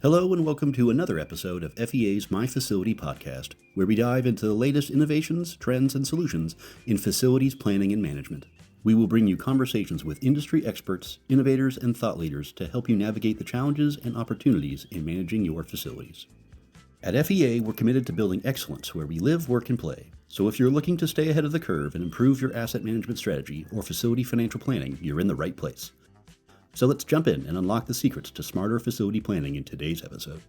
Hello and welcome to another episode of FEA's My Facility podcast, where we dive into the latest innovations, trends, and solutions in facilities planning and management. We will bring you conversations with industry experts, innovators, and thought leaders to help you navigate the challenges and opportunities in managing your facilities. At FEA, we're committed to building excellence where we live, work, and play. So if you're looking to stay ahead of the curve and improve your asset management strategy or facility financial planning, you're in the right place. So let's jump in and unlock the secrets to smarter facility planning in today's episode.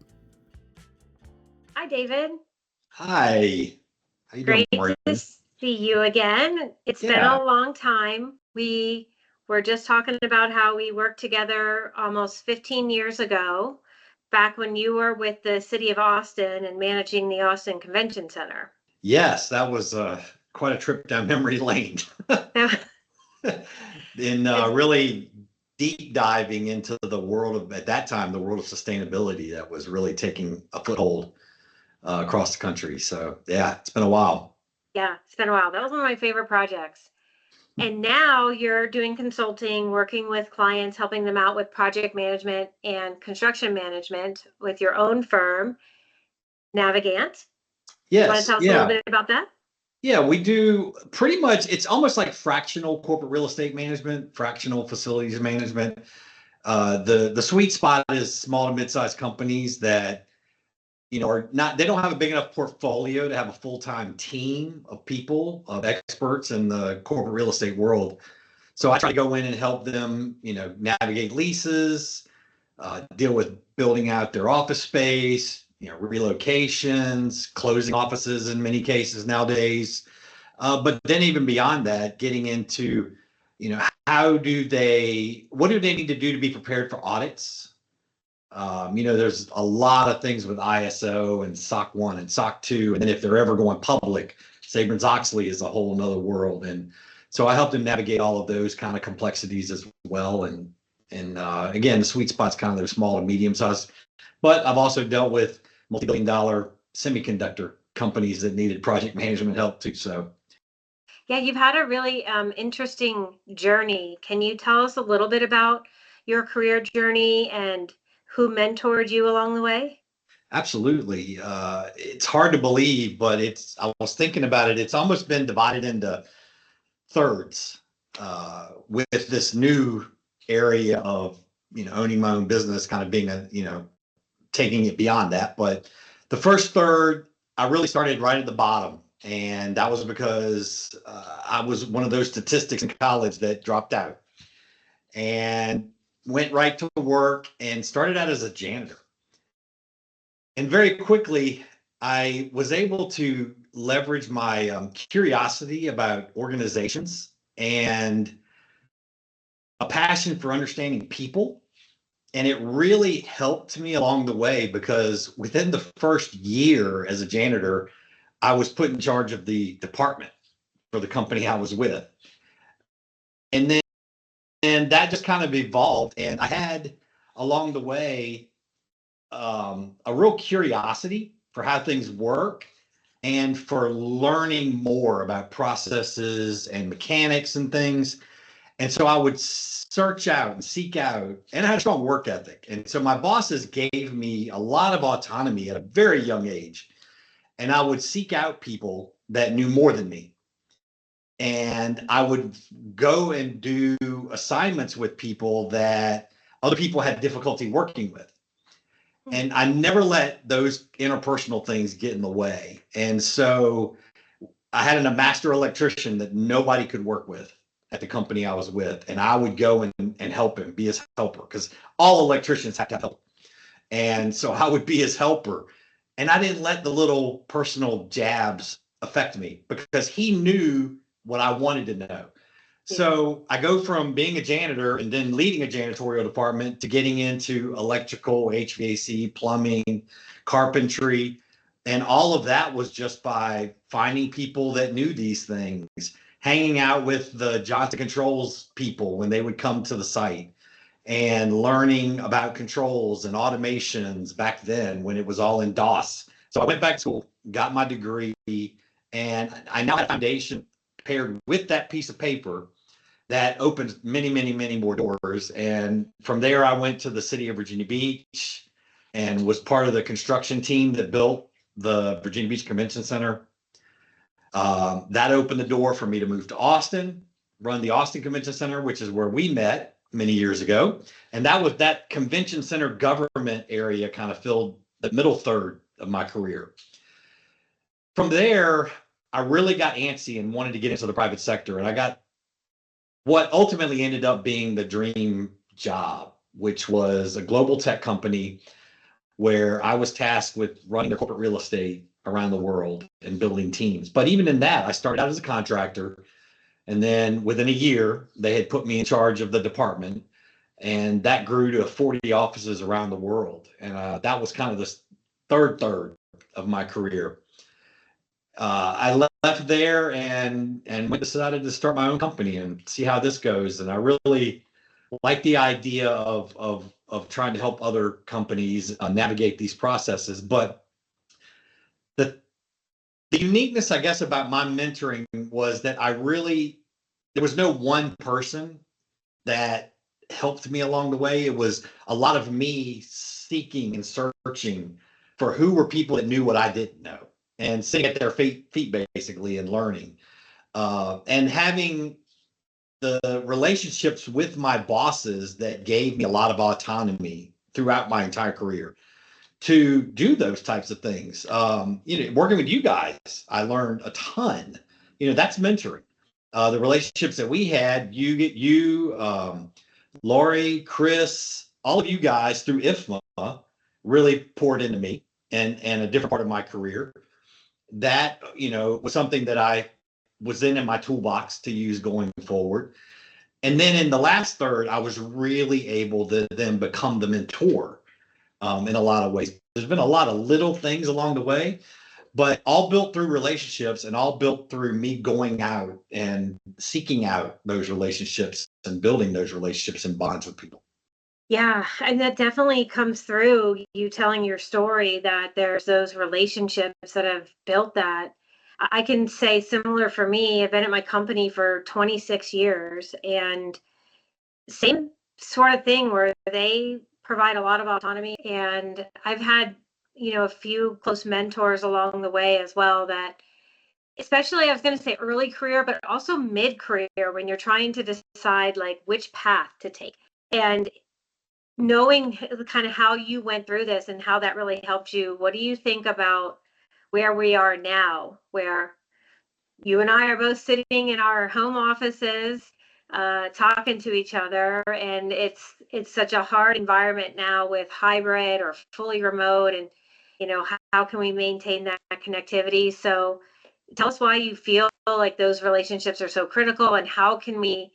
Hi, David. Hi. How you doing, Great Maureen? to see you again. It's been a long time. We were just talking about how we worked together almost 15 years ago, back when you were with the city of Austin and managing the Austin Convention Center. Yes, that was quite a trip down memory lane. In really deep diving into the world of, at that time, the world of sustainability that was really taking a foothold across the country. So yeah, it's been a while. Yeah, it's been a while. That was one of my favorite projects. And now you're doing consulting, working with clients, helping them out with project management and construction management with your own firm, Navi-Gantt. Yes. Want to tell us a little bit about that? Yeah, we do pretty much, it's almost like fractional corporate real estate management, fractional facilities management. The sweet spot is small to mid-sized companies that, are not, they don't have a big enough portfolio to have a full-time team of people, of experts in the corporate real estate world. So I try to go in and help them, navigate leases, deal with building out their office space, relocations, closing offices in many cases nowadays. But then even beyond that, getting into, what do they need to do to be prepared for audits? There's a lot of things with ISO and SOC 1 and SOC 2. And then if they're ever going public, Sarbanes-Oxley is a whole nother world. And so I help them navigate all of those kind of complexities as well. And again, the sweet spot's kind of those small to medium sized. But I've also dealt with multi-billion-dollar semiconductor companies that needed project management help too. So, yeah, you've had a really interesting journey. Can you tell us a little bit about your career journey and who mentored you along the way? Absolutely. It's hard to believe, but I was thinking about it. It's almost been divided into thirds with this new area of, owning my own business, kind of being taking it beyond that. But the first third, I really started right at the bottom. And that was because I was one of those statistics in college that dropped out and went right to work and started out as a janitor. And very quickly, I was able to leverage my curiosity about organizations and a passion for understanding people. And it really helped me along the way because within the first year as a janitor, I was put in charge of the department for the company I was with. And that just kind of evolved. And I had along the way a real curiosity for how things work and for learning more about processes and mechanics and things. And so I would search out and seek out, and I had a strong work ethic. And so my bosses gave me a lot of autonomy at a very young age. And I would seek out people that knew more than me. And I would go and do assignments with people that other people had difficulty working with. And I never let those interpersonal things get in the way. And so I had a master electrician that nobody could work with at the company I was with. And I would go and help him, be his helper, because all electricians have to have help. And so I would be his helper. And I didn't let the little personal jabs affect me because he knew what I wanted to know. So I go from being a janitor and then leading a janitorial department to getting into electrical, HVAC, plumbing, carpentry. And all of that was just by finding people that knew these things, hanging out with the Johnson Controls people when they would come to the site, and learning about controls and automations back then when it was all in DOS. So I went back to school, got my degree, and I now have a foundation paired with that piece of paper that opened many, many, many more doors. And from there, I went to the city of Virginia Beach, and was part of the construction team that built the Virginia Beach Convention Center. That opened the door for me to move to Austin, run the Austin Convention Center, which is where we met many years ago. And that convention center government area kind of filled the middle third of my career. From there, I really got antsy and wanted to get into the private sector. And I got what ultimately ended up being the dream job, which was a global tech company where I was tasked with running their corporate real estate around the world and building teams. But even in that, I started out as a contractor. And then within a year, they had put me in charge of the department. And that grew to 40 offices around the world. And that was kind of the third of my career. I left there and decided to start my own company and see how this goes. And I really like the idea of trying to help other companies navigate these processes. But the uniqueness, I guess, about my mentoring was that there was no one person that helped me along the way. It was a lot of me seeking and searching for who were people that knew what I didn't know and sitting at their feet basically and learning. And having the relationships with my bosses that gave me a lot of autonomy throughout my entire career to do those types of things. Working with you guys, I learned a ton. That's mentoring. The relationships that we had, Lori, Chris, all of you guys through IFMA really poured into me and a different part of my career. That, was something that I was in my toolbox to use going forward. And then in the last third, I was really able to then become the mentor in a lot of ways. There's been a lot of little things along the way, but all built through relationships and all built through me going out and seeking out those relationships and building those relationships and bonds with people. Yeah, and that definitely comes through you telling your story, that there's those relationships that have built that. I can say similar for me. I've been at my company for 26 years, and same sort of thing where they provide a lot of autonomy. And I've had, a few close mentors along the way as well, that especially, I was going to say early career, but also mid career, when you're trying to decide like which path to take. And knowing kind of how you went through this and how that really helped you, what do you think about where we are now, where you and I are both sitting in our home offices, talking to each other, and it's such a hard environment now with hybrid or fully remote, and how can we maintain that connectivity? So tell us why you feel like those relationships are so critical, and how can we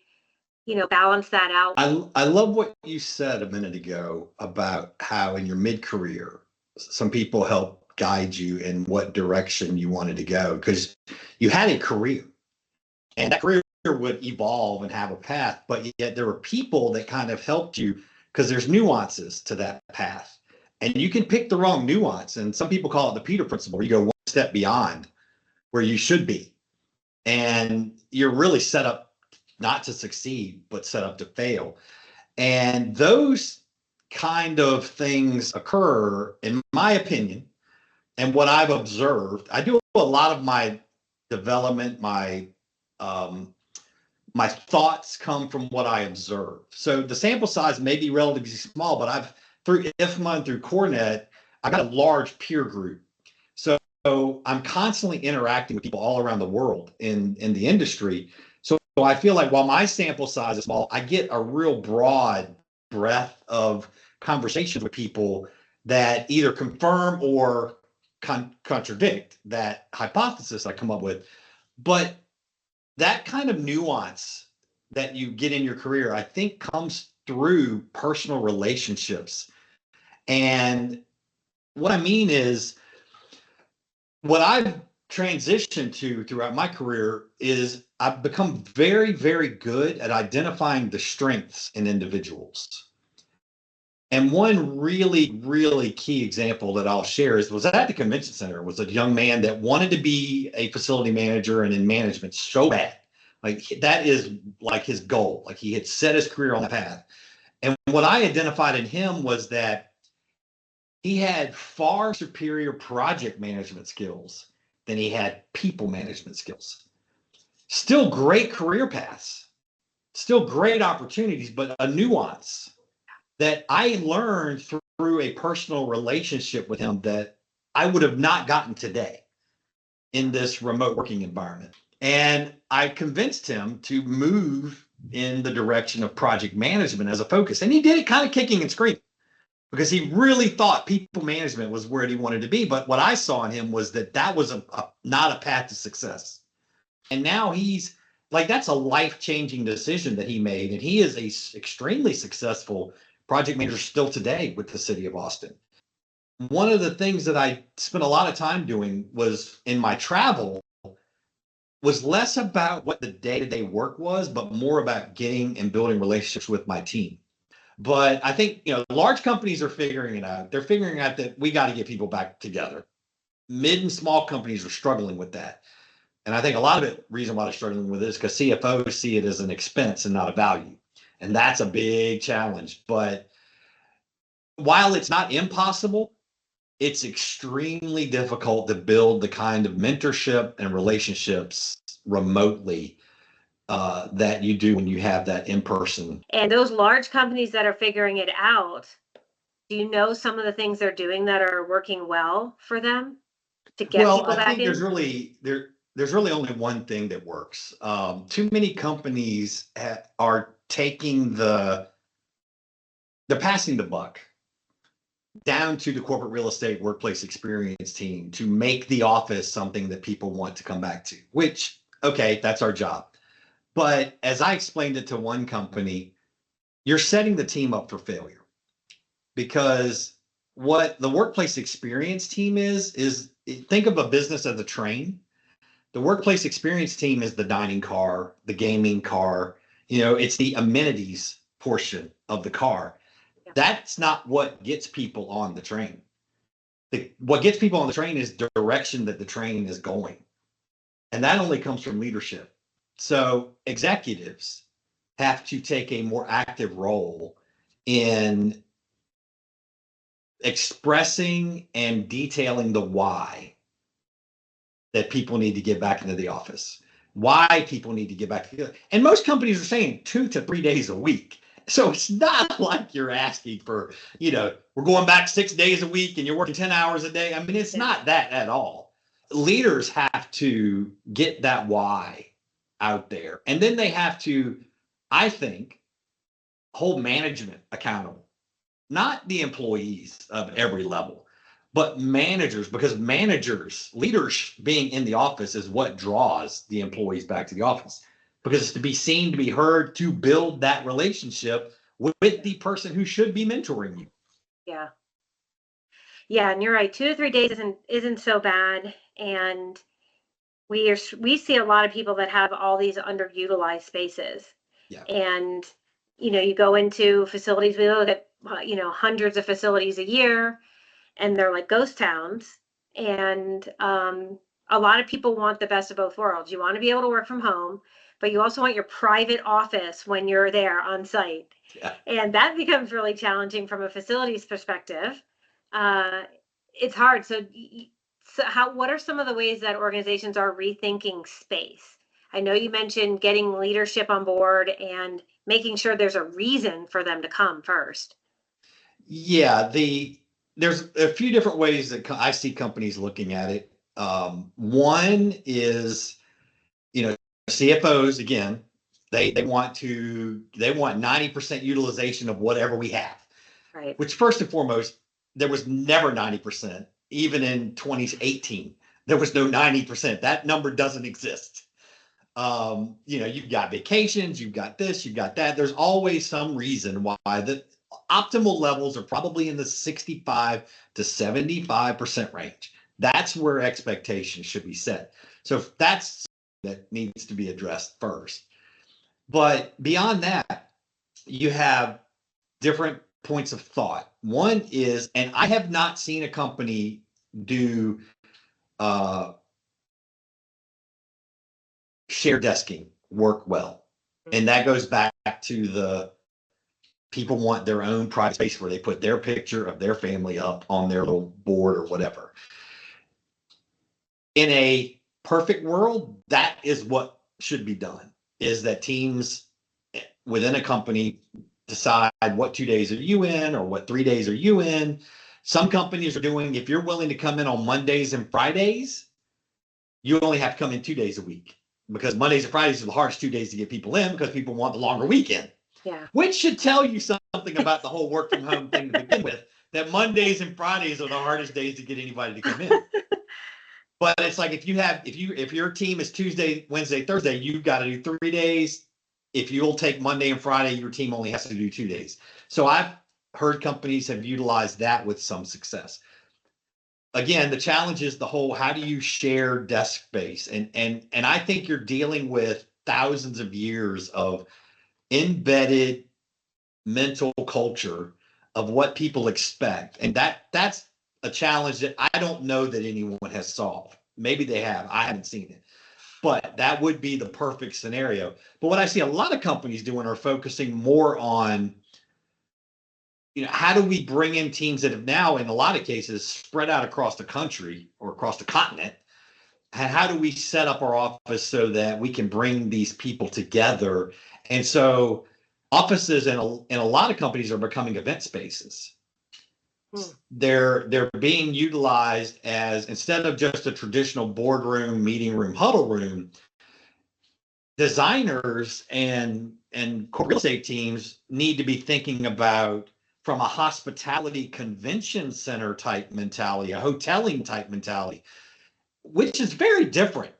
balance that out. I love what you said a minute ago about how in your mid-career, some people help guide you in what direction you wanted to go, because you had a career and that career would evolve and have a path, but yet there were people that kind of helped you because there's nuances to that path. And you can pick the wrong nuance. And some people call it the Peter principle, where you go one step beyond where you should be. And you're really set up not to succeed, but set up to fail. And those kind of things occur, in my opinion, and what I've observed. I do a lot of my development, my thoughts come from what I observe. So the sample size may be relatively small, but I've through IFMA and through CoreNet, I've got a large peer group. So I'm constantly interacting with people all around the world in the industry. So I feel like while my sample size is small, I get a real broad breadth of conversations with people that either confirm or contradict that hypothesis I come up with. But that kind of nuance that you get in your career, I think, comes through personal relationships. And what I mean is, what I've transitioned to throughout my career is I've become very, very good at identifying the strengths in individuals. And one really, really key example that I'll share was at the convention center. Was a young man that wanted to be a facility manager and in management so bad. Like that is like his goal. Like he had set his career on that path. And what I identified in him was that he had far superior project management skills than he had people management skills. Still great career paths, still great opportunities, but a nuance that I learned through a personal relationship with him that I would have not gotten today in this remote working environment. And I convinced him to move in the direction of project management as a focus. And he did it kind of kicking and screaming because he really thought people management was where he wanted to be. But what I saw in him was that was not a path to success. And now he's like, that's a life-changing decision that he made. And he is a extremely successful project manager still today with the city of Austin. One of the things that I spent a lot of time doing was in my travel was less about what the day-to-day work was, but more about getting and building relationships with my team. But I think, large companies are figuring it out. They're figuring out that we got to get people back together. Mid and small companies are struggling with that. And I think a lot of it, reason why they're struggling with it is because CFOs see it as an expense and not a value. And that's a big challenge. But while it's not impossible, it's extremely difficult to build the kind of mentorship and relationships remotely that you do when you have that in person. And those large companies that are figuring it out, do you know some of the things they're doing that are working well for them to get people back in? I think there's really only one thing that works. Too many companies are they're passing the buck down to the corporate real estate workplace experience team to make the office something that people want to come back to, which, okay, that's our job. But as I explained it to one company, you're setting the team up for failure, because what the workplace experience team is think of a business as a train. The workplace experience team is the dining car, the gaming car, it's the amenities portion of the car. That's not what gets people on the train. What gets people on the train is the direction that the train is going. And that only comes from leadership. So executives have to take a more active role in expressing and detailing the why that people need to get back into the office, why people need to get back together. And most companies are saying 2 to 3 days a week. So it's not like you're asking for, we're going back 6 days a week and you're working 10 hours a day. I mean, it's not that at all. Leaders have to get that why out there. And then they have to, I think, hold management accountable, not the employees of every level, but managers, because leaders being in the office is what draws the employees back to the office, because it's to be seen, to be heard, to build that relationship with the person who should be mentoring you. Yeah. Yeah, and you're right. 2 to 3 days isn't so bad. And we see a lot of people that have all these underutilized spaces. Yeah. And you go into facilities, we look at hundreds of facilities a year, and they're like ghost towns. And a lot of people want the best of both worlds. You want to be able to work from home, but you also want your private office when you're there on site. Yeah. And that becomes really challenging from a facilities perspective. It's hard. So what are some of the ways that organizations are rethinking space? I know you mentioned getting leadership on board and making sure there's a reason for them to come first. Yeah, there's a few different ways that I see companies looking at it. One is, CFOs, again, they want 90% utilization of whatever we have. Right. Which, first and foremost, there was never 90%. Even in 2018, there was no 90%. That number doesn't exist. You've got vacations, you've got this, you've got that. There's always some reason why the optimal levels are probably in the 65 to 75% range. That's where expectations should be set. So that needs to be addressed first. But beyond that, you have different points of thought. One is, and I have not seen a company do shared desking work well. And that goes back to the People want their own private space where they put their picture of their family up on their little board or whatever. In a perfect world, that is what should be done, is that teams within a company decide what 2 days are you in or what 3 days are you in. Some companies are doing, if you're willing to come in on Mondays and Fridays, you only have to come in 2 days a week, because Mondays and Fridays are the hardest 2 days to get people in because people want the longer weekend. Yeah. Which should tell you something about the whole work from home thing to begin with, that Mondays and Fridays are the hardest days to get anybody to come in. But it's like, if your team is Tuesday, Wednesday, Thursday, you've got to do 3 days. If you'll take Monday and Friday, your team only has to do 2 days. So I've heard companies have utilized that with some success. Again, the challenge is the whole, how do you share desk space? And I think you're dealing with thousands of years of embedded mental culture of what people expect. And that's a challenge that I don't know that anyone has solved. Maybe they have. I haven't seen it. But that would be the perfect scenario. But what I see a lot of companies doing are focusing more on, how do we bring in teams that have now, in a lot of cases, spread out across the country or across the continent? And how do we set up our office so that we can bring these people together? And so offices in a lot of companies are becoming event spaces. They're being utilized as, instead of just a traditional boardroom, meeting room, huddle room, designers and corporate real estate teams need to be thinking about, from a hospitality convention center type mentality, a hoteling type mentality, which is very different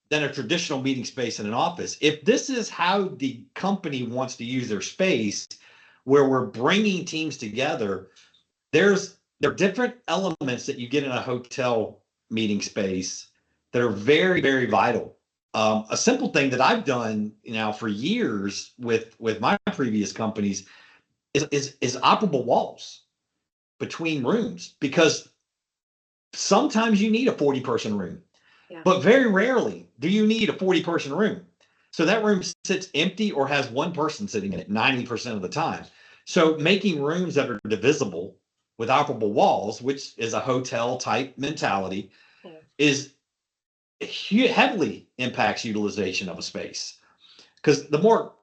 than a traditional meeting space in an office. If this is how the company wants to use their space, where we're bringing teams together, there are different elements that you get in a hotel meeting space that are very, very vital. A simple thing that I've done now for years with my previous companies is operable walls between rooms, because sometimes you need a 40-person room. Yeah. But very rarely do you need a 40-person room. So that room sits empty or has one person sitting in it 90% of the time. So making rooms that are divisible with operable walls, which is a hotel type mentality, is heavily impacts utilization of a space. Because the more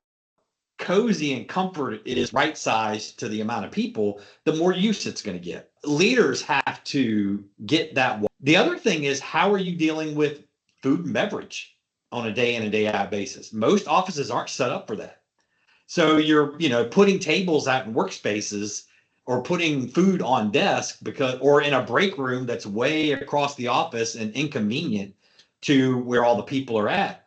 cozy and comfort it is right sized to the amount of people, the more use it's going to get. Leaders have to get that. The other thing is, how are you dealing with food and beverage on a day in and day out basis? Most offices aren't set up for that. So you're, putting tables out in workspaces or putting food on desk or in a break room that's way across the office and inconvenient to where all the people are at.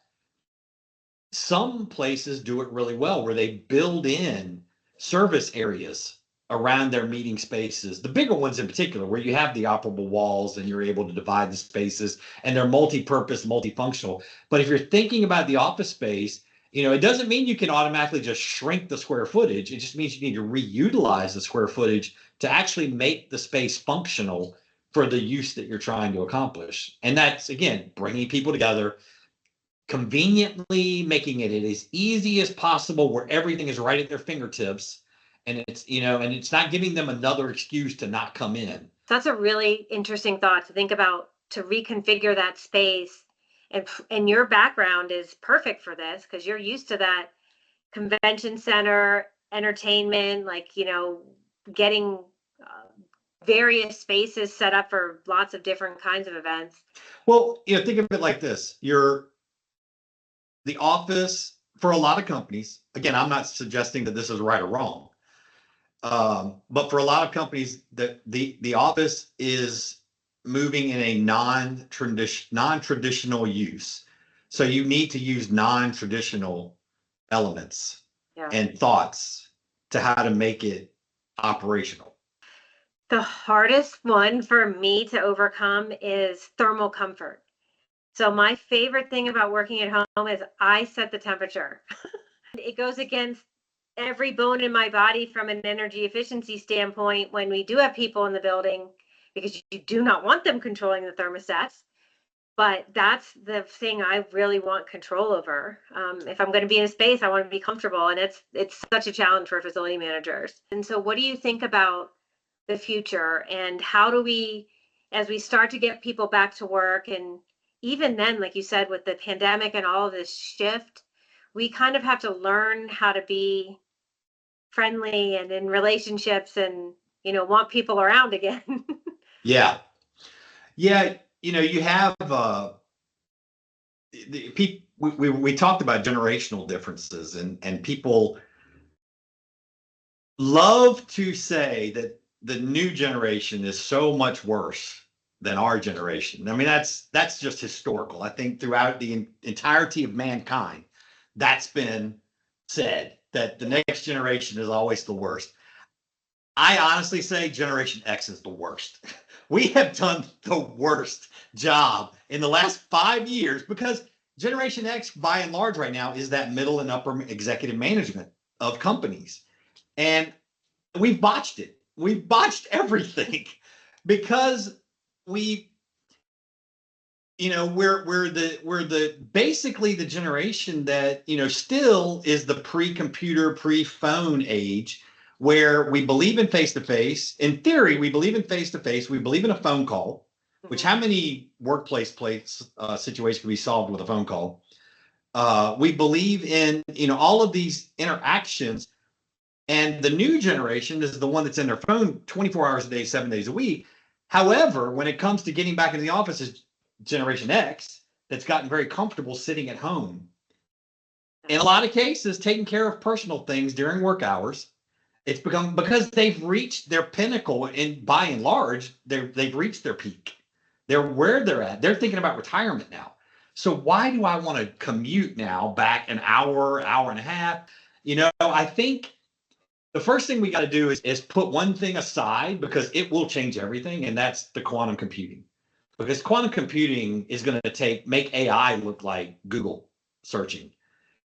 Some places do it really well, where they build in service areas around their meeting spaces, the bigger ones in particular, where you have the operable walls and you're able to divide the spaces and they're multi-purpose, multifunctional. But if you're thinking about the office space, it doesn't mean you can automatically just shrink the square footage. It just means you need to reutilize the square footage to actually make the space functional for the use that you're trying to accomplish. And that's, again, bringing people together, conveniently making it as easy as possible, where everything is right at their fingertips, and it's not giving them another excuse to not come in. That's a really interesting thought to think about, to reconfigure that space. And your background is perfect for this, because you're used to that convention center entertainment, getting various spaces set up for lots of different kinds of events. Well, think of it like this. The office, for a lot of companies, again, I'm not suggesting that this is right or wrong, but for a lot of companies, the office is moving in a non-traditional use. So you need to use non-traditional elements and thoughts to how to make it operational. The hardest one for me to overcome is thermal comfort. So my favorite thing about working at home is I set the temperature. It goes against every bone in my body from an energy efficiency standpoint when we do have people in the building, because you do not want them controlling the thermostats. But that's the thing I really want control over. If I'm going to be in a space, I want to be comfortable, and it's such a challenge for facility managers. And so, what do you think about the future, and how do we, as we start to get people back to work, and even then, like you said, with the pandemic and all of this shift, we kind of have to learn how to be friendly and in relationships, and want people around again. Yeah. Yeah. You have we talked about generational differences, and people love to say that the new generation is so much worse than our generation. I mean, that's just historical. I think throughout the entirety of mankind, that's been said, that the next generation is always the worst. I honestly say Generation X is the worst. We have done the worst job in the last 5 years, because Generation X, by and large, right now, is that middle and upper executive management of companies. And we've botched it. We've botched everything because we, we're basically the generation that, still is the pre-computer, pre-phone age, where we believe in face-to-face. In theory, we believe in face-to-face. We believe in a phone call, which how many workplace situations can be solved with a phone call? We believe in, all of these interactions. And the new generation is the one that's in their phone 24 hours a day, 7 days a week. However, when it comes to getting back into the office, is Generation X that's gotten very comfortable sitting at home. In a lot of cases, taking care of personal things during work hours. It's become because they've reached their pinnacle, and by and large, they've reached their peak. They're where they're at. They're thinking about retirement now. So why do I want to commute now back an hour, hour and a half? I think the first thing we got to do is put one thing aside, because it will change everything, and that's the quantum computing. Because quantum computing is going to make AI look like Google searching.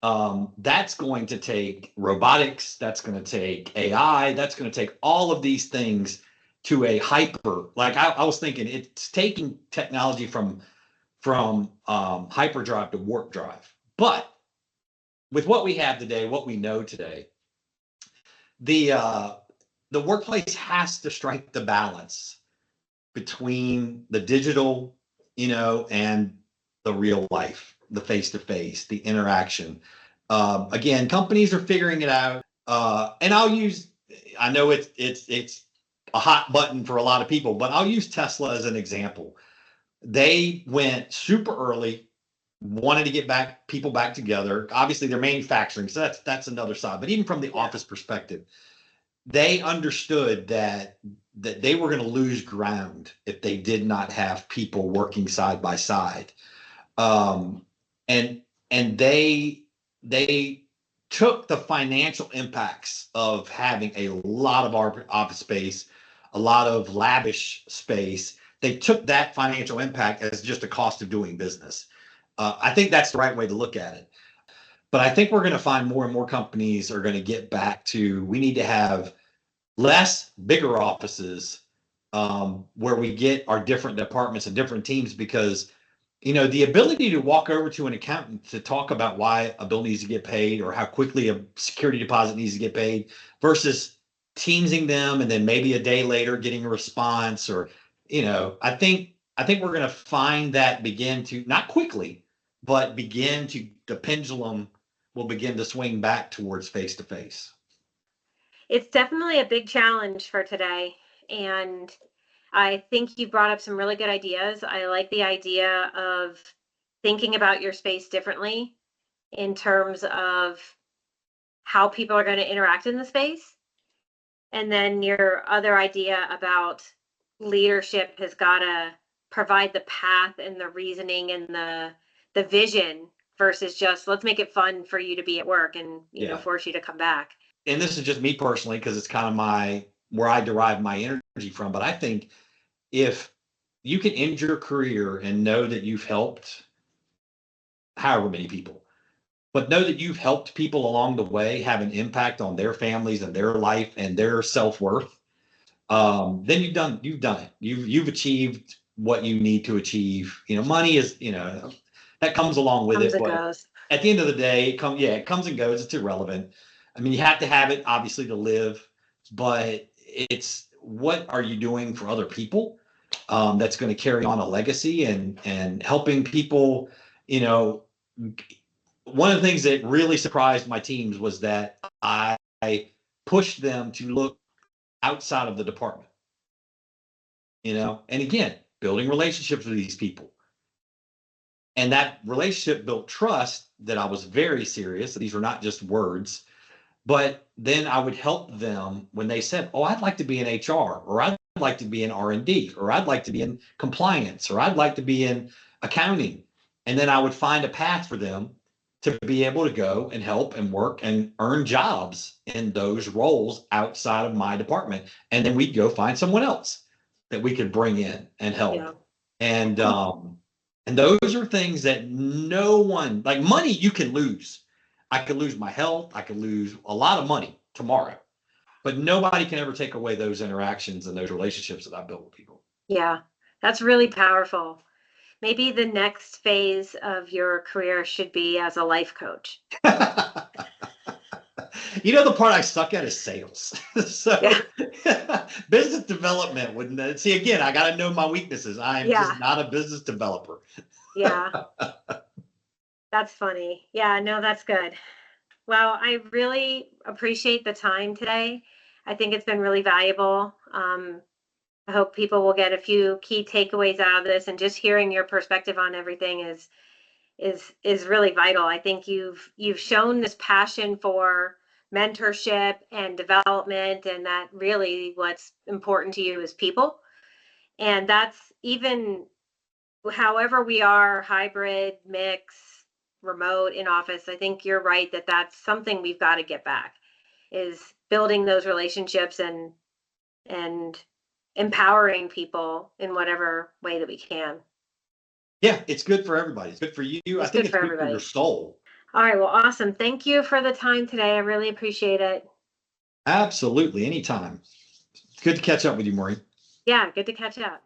That's going to take robotics. That's going to take AI. That's going to take all of these things to a hyper. Like I was thinking, it's taking technology from hyperdrive to warp drive. But with what we have today, what we know today, the workplace has to strike the balance between the digital, and the real life, the face-to-face, the interaction. Again, companies are figuring it out. And I know it's a hot button for a lot of people, but I'll use Tesla as an example. They went super early, wanted to get people back together. Obviously, they're manufacturing, so that's another side. But even from the office perspective, they understood that they were going to lose ground if they did not have people working side by side. And they took the financial impacts of having a lot of our office space, a lot of lavish space. They took that financial impact as just a cost of doing business. I think that's the right way to look at it. But I think we're going to find more and more companies are going to get back to, we need to have less, bigger offices, where we get our different departments and different teams, because the ability to walk over to an accountant to talk about why a bill needs to get paid, or how quickly a security deposit needs to get paid, versus teamsing them and then maybe a day later getting a response, or I think we're going to find that begin to, not quickly, but the pendulum will begin to swing back towards face to face. It's definitely a big challenge for today. And I think you brought up some really good ideas. I like the idea of thinking about your space differently in terms of how people are going to interact in the space. And then your other idea about leadership has got to provide the path and the reasoning and the vision, versus just let's make it fun for you to be at work and force you to come back. And this is just me personally, because it's kind of where I derive my energy from. But I think if you can end your career and know that you've helped however many people, but know that you've helped people along the way have an impact on their families and their life and their self-worth, then you've done it. You've achieved what you need to achieve. Money is, that comes along with Comes it. and But goes. at the end of the day, it comes and goes. It's irrelevant. I mean, you have to have it obviously to live, but it's what are you doing for other people that's going to carry on a legacy and helping people. One of the things that really surprised my teams was that I pushed them to look outside of the department. And again, building relationships with these people. And that relationship built trust that I was very serious. These were not just words. But then I would help them when they said, "Oh, I'd like to be in HR, or I'd like to be in R&D, or I'd like to be in compliance, or I'd like to be in accounting." And then I would find a path for them to be able to go and help and work and earn jobs in those roles outside of my department. And then we'd go find someone else that we could bring in and help. Yeah. And those are things that no one, like money, you can lose. I could lose my health. I could lose a lot of money tomorrow, but nobody can ever take away those interactions and those relationships that I built with people. Yeah, that's really powerful. Maybe the next phase of your career should be as a life coach. The part I suck at is sales. So Yeah. business development wouldn't see again. I got to know my weaknesses. I am just not a business developer. Yeah. That's funny. Yeah, no, that's good. Well, I really appreciate the time today. I think it's been really valuable. I hope people will get a few key takeaways out of this, and just hearing your perspective on everything is really vital. I think you've shown this passion for mentorship and development, and that really what's important to you is people. And that's even however we are, hybrid, mix, remote, in office. I think you're right that that's something we've got to get back, is building those relationships and empowering people in whatever way that we can. Yeah, it's good for everybody. It's good for you. I think it's good for your soul. All right. Well, awesome. Thank you for the time today. I really appreciate it. Absolutely. Anytime. Good to catch up with you, Maureen. Yeah, good to catch up.